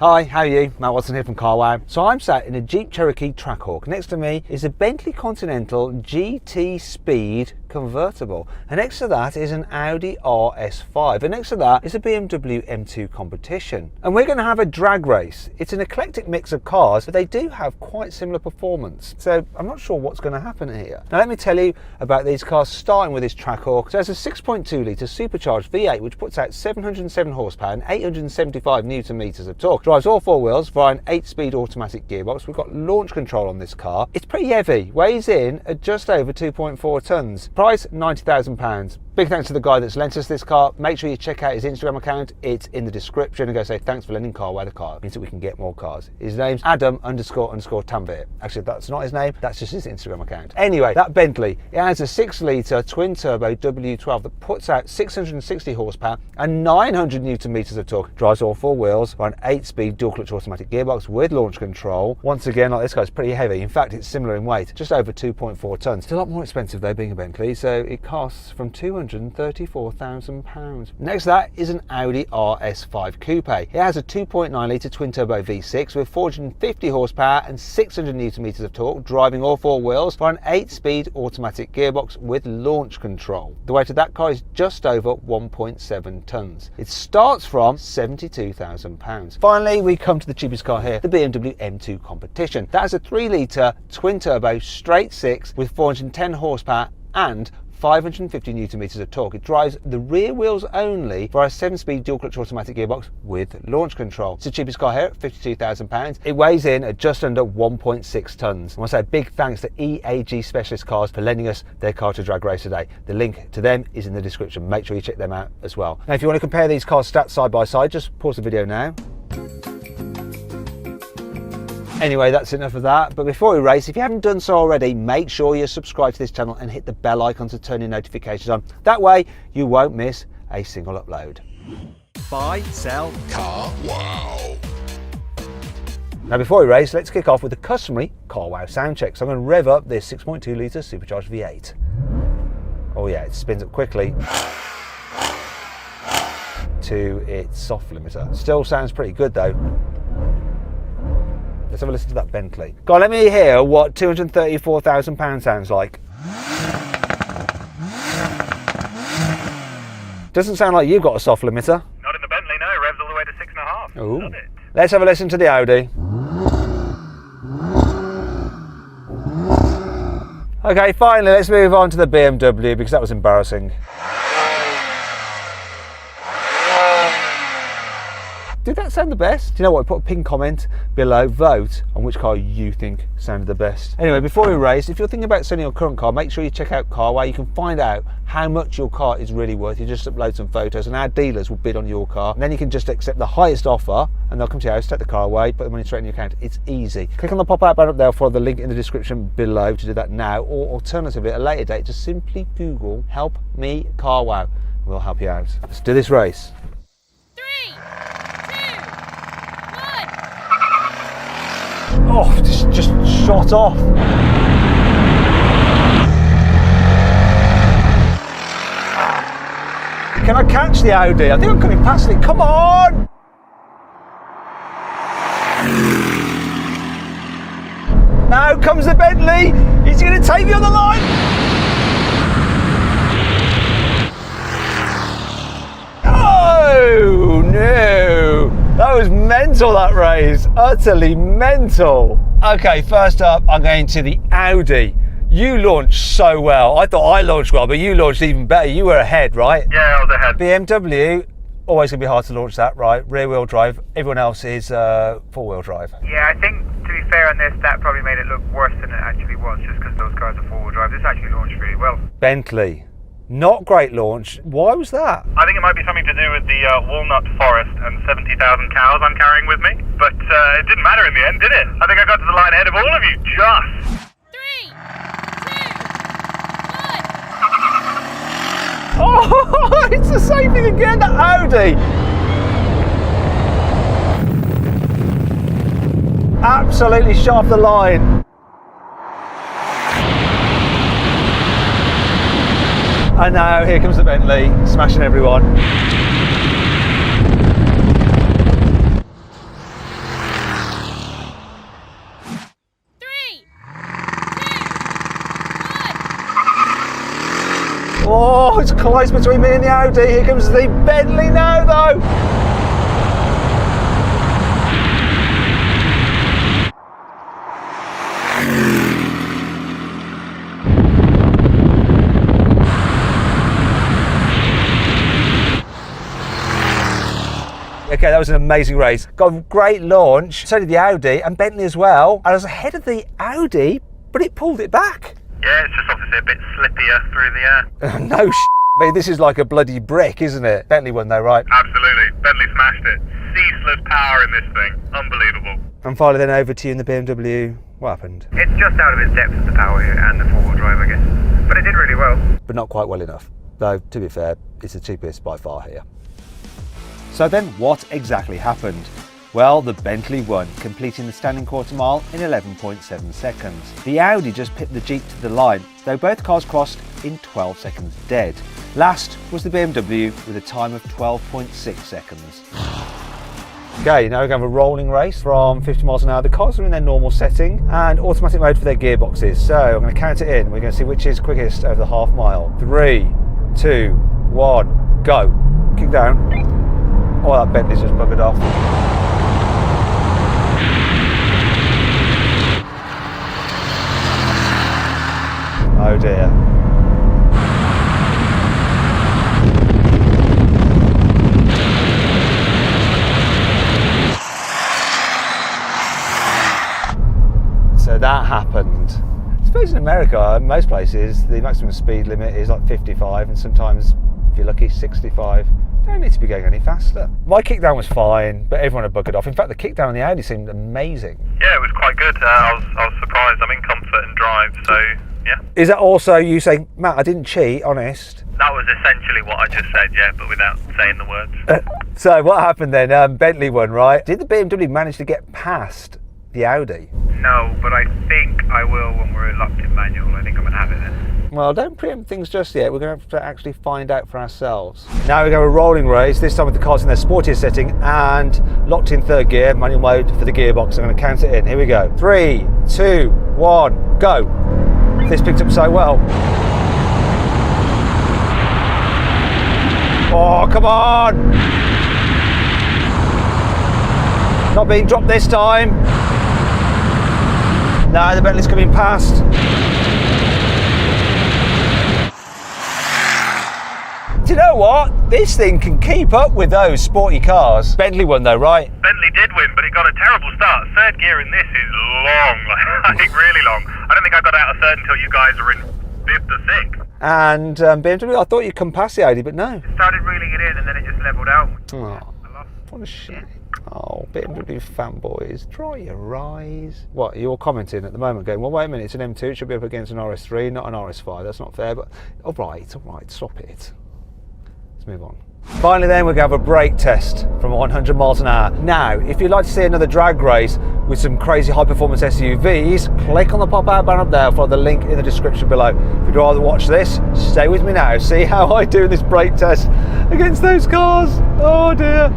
Hi, how are you? Matt Watson here from Carwow. So I'm sat in a Jeep Cherokee Trackhawk. Next to me is a Bentley Continental GT Speed convertible. And next to that is an Audi RS5. And next to that is a BMW M2 competition. And we're going to have a drag race. It's an eclectic mix of cars, but they do have quite similar performance. So I'm not sure what's going to happen here. Now let me tell you about these cars, starting with this Trackhawk. So it's a 6.2 litre supercharged V8, which puts out 707 horsepower and 875 newton meters of torque. Drives all four wheels via an 8-speed automatic gearbox. We've got launch control on this car. It's pretty heavy, weighs in at just over 2.4 tonnes. Price £90,000. Big thanks to the guy that's lent us this car. Make sure you check out his Instagram account. It's in the description, and go say thanks for lending Carwow the car. It means that we can get more cars. His name's Adam__Tanvir. Actually, that's not his name. That's just his Instagram account. Anyway, that Bentley, it has a 6-litre twin-turbo W12 that puts out 660 horsepower and 900 newton meters of torque. Drives all four wheels by an 8-speed dual-clutch automatic gearbox with launch control. Once again, like this guy's pretty heavy. In fact, it's similar in weight, just over 2.4 tonnes. It's a lot more expensive though, being a Bentley, so it costs from £234,000. Next to that is an Audi RS5 Coupe. It has a 2.9 litre twin-turbo V6 with 450 horsepower and 600 newton meters of torque, driving all four wheels by an 8-speed automatic gearbox with launch control. The weight of that car is just over 1.7 tonnes. It starts from £72,000. Finally, we come to the cheapest car here, the BMW M2 competition. That has a 3-litre twin-turbo straight 6 with 410 horsepower and 550 newton meters of torque. It drives the rear wheels only via a 7-speed dual-clutch automatic gearbox with launch control. It's the cheapest car here at £52,000. It weighs in at just under 1.6 tonnes. I want to say a big thanks to EAG Specialist Cars for lending us their car to drag race today. The link to them is in the description. Make sure you check them out as well. Now, if you want to compare these cars' stats side by side, just pause the video now. Anyway, that's enough of that. But before we race, if you haven't done so already, make sure you're subscribed to this channel and hit the bell icon to turn your notifications on. That way, you won't miss a single upload. Buy, sell, car, wow. Now, before we race, let's kick off with the customary Carwow sound check. So I'm going to rev up this 6.2 litre supercharged V8. Oh yeah, it spins up quickly to its soft limiter. Still sounds pretty good though. Let's have a listen to that Bentley. Go on, let me hear what £234,000 sounds like. Doesn't sound like you've got a soft limiter. Not in the Bentley, no. It revs all the way to 6.5. Ooh. Love it. Let's have a listen to the Audi. Okay, finally, let's move on to the BMW because that was embarrassing. Did that sound the best? Do you know what? Put a pin comment below, vote on which car you think sounded the best. Anyway, before we race, if you're thinking about selling your current car, make sure you check out Carwow. You can find out how much your car is really worth. You just upload some photos and our dealers will bid on your car. And then you can just accept the highest offer and they'll come to your house, take the car away, put the money straight in your account. It's easy. Click on the pop-out button up there, follow the link in the description below to do that now, or alternatively at a later date, just simply Google "Help Me Carwow." We'll help you out. Let's do this race. 3, 2, 1. Oh, just shot off. Can I catch the Audi? I think I'm coming past it. Come on! Now comes the Bentley. He's going to take me on the line. Oh no! That was mental, that race. Utterly mental. Okay, first up, I'm going to the Audi. You launched so well. I thought I launched well, but you launched even better. You were ahead, right? Yeah, I was ahead. BMW, always going to be hard to launch that, right? Rear-wheel drive. Everyone else is four-wheel drive. Yeah, I think, to be fair on this, that probably made it look worse than it actually was, just because those cars are four-wheel drive. This actually launched really well. Bentley, not great launch. Why was that? I think it might be something to do with the walnut forest and 70,000 cows I'm carrying with me. But it didn't matter in the end, did it? I think I got to the line ahead of all of you, just. 3, 2, 1. Oh, it's the same thing again, that Audi. Absolutely shot off the line. And now here comes the Bentley, smashing everyone. Oh, it's close between me and the Audi. Here comes the Bentley now, though. Okay, that was an amazing race. Got a great launch. So did the Audi and Bentley as well. I was ahead of the Audi, but it pulled it back. Yeah, it's just obviously a bit slippier through the air. No mate, this is like a bloody brick, isn't it? Bentley won though, right? Absolutely. Bentley smashed it. Ceaseless power in this thing. Unbelievable. And finally then over to you in the BMW. What happened? It's just out of its depth, the power here, and the four-wheel drive, I guess. But it did really well. But not quite well enough. Though, to be fair, it's the cheapest by far here. So then, what exactly happened? Well, the Bentley won, completing the standing quarter mile in 11.7 seconds. The Audi just pipped the Jeep to the line, though both cars crossed in 12 seconds dead. Last was the BMW with a time of 12.6 seconds. Okay, now we're going to have a rolling race from 50 miles an hour. The cars are in their normal setting and automatic mode for their gearboxes. So I'm going to count it in. We're going to see which is quickest over the half mile. 3, 2, 1, go. Kick down. Oh, that Bentley's just buggered off. Oh dear. So that happened. I suppose in America, in most places, the maximum speed limit is like 55 and sometimes, if you're lucky, 65. Don't need to be going any faster. My kickdown was fine, but everyone had buggered off. In fact, the kickdown on the Audi seemed amazing. Yeah, it was quite good. I was surprised. I'm in comfort and drive, so yeah. Is that also you saying, Matt, I didn't cheat, honest? That was essentially what I just said, yeah, but without saying the words. So what happened then? Bentley won, right? Did the BMW manage to get past the Audi? No, but I think I will when we're locked in manual. I think I'm going to have it then. Well, don't preempt things just yet. We're going to have to actually find out for ourselves. Now we go a rolling race, this time with the cars in their sportier setting and locked in third gear, manual mode for the gearbox. I'm going to count it in. Here we go. 3, 2, 1, go. This picked up so well. Oh, come on. Not being dropped this time. No, the Bentley's coming past. Do you know what? This thing can keep up with those sporty cars. Bentley won though, right? Bentley did win, but it got a terrible start. Third gear in this is long, I think really long. I don't think I got out of third until you guys were in fifth or sixth. And BMW, I thought you'd come past the Audi, but no. It started reeling it in and then it just levelled out. Oh, what a shame. Oh, BMW fanboys, dry your eyes. What, you're commenting at the moment going, well, wait a minute, it's an M2, it should be up against an RS3, not an RS5. That's not fair, but all right, stop it. Let's move on. Finally then, we're going to have a brake test from 100 miles an hour. Now, if you'd like to see another drag race with some crazy high-performance SUVs, click on the pop-out banner up there, follow the link in the description below. If you'd rather watch this, stay with me now, see how I do this brake test against those cars. Oh dear.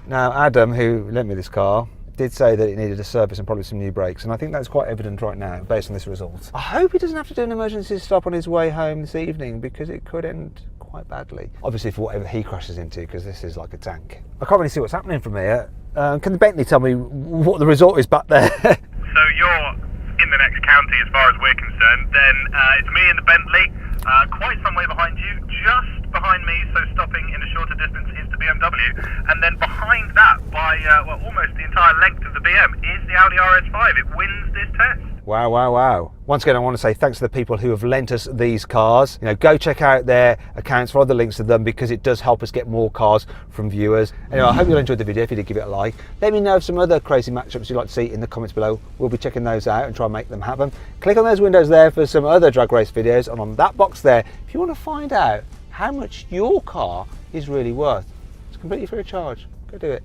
Now, Adam, who lent me this car, did say that it needed a service and probably some new brakes, and I think that's quite evident right now based on this result. I hope he doesn't have to do an emergency stop on his way home this evening because it could end quite badly. Obviously for whatever he crashes into, because this is like a tank. I can't really see what's happening from here. Can the Bentley tell me what the result is back there? So you're in the next county as far as we're concerned. Then it's me in the Bentley, quite some way behind you, just behind me, so stopping in a shorter distance is the BMW, and then behind that by well, almost the entire length of the BM is the Audi RS5. It wins this test. Wow, wow, wow. Once again, I want to say thanks to the people who have lent us these cars. You know, go check out their accounts, follow the links to them, because it does help us get more cars from viewers. Anyway, I hope you enjoyed the video. If you did, give it a like. Let me know of some other crazy matchups you'd like to see in the comments below. We'll be checking those out and try and make them happen. Click on those windows there for some other drag race videos, and on that box there, if you want to find out how much your car is really worth. It's completely free of charge. Go do it.